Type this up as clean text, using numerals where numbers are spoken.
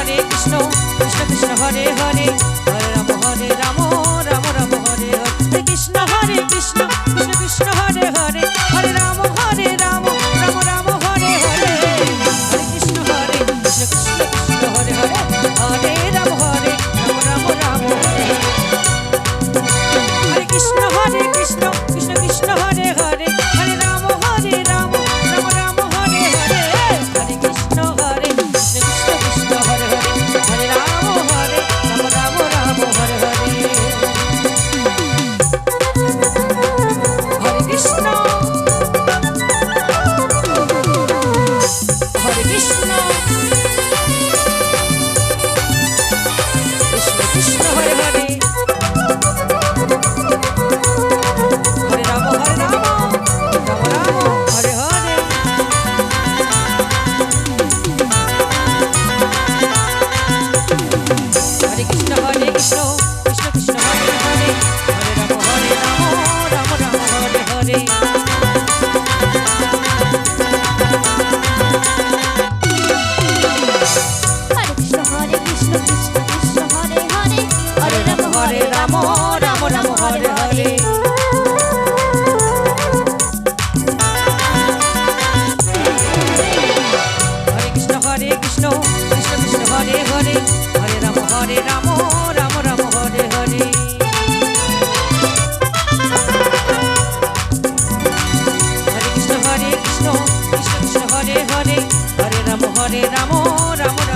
Hare Krishna Krishna Krishna Hare Hare Hare Ram Ram Ram Hare Hare Krishna Krishna Krishna Hare Hare Hare Ram Ram Ram Hare Hare Hare Krishna Krishna Krishna Hare Hare Hare Ram Ram Ram Hare Hare Krishna Krishna Krishna Hare Hare Hare Ram Ram Ram Hare Hare Hare Krishna Krishna Krishna Hare Hare Hare Ram Ram Ram Hare Hare Hare Krishna Krishna Krishna Hare Hare Hare Ram Ram Ram Hare Hare Hare Krishna Krishna Krishna Hare Hare Hare Ram Ram Ram Hare Hare Hare Ram Ram Ram Hare Hare Hare Krishna Krishna Krishna Hare Hare Hare Ram Ram Ram Hare Hare Hare Krishna Krishna Krishna Hare Hare Hare Ram Ram Ram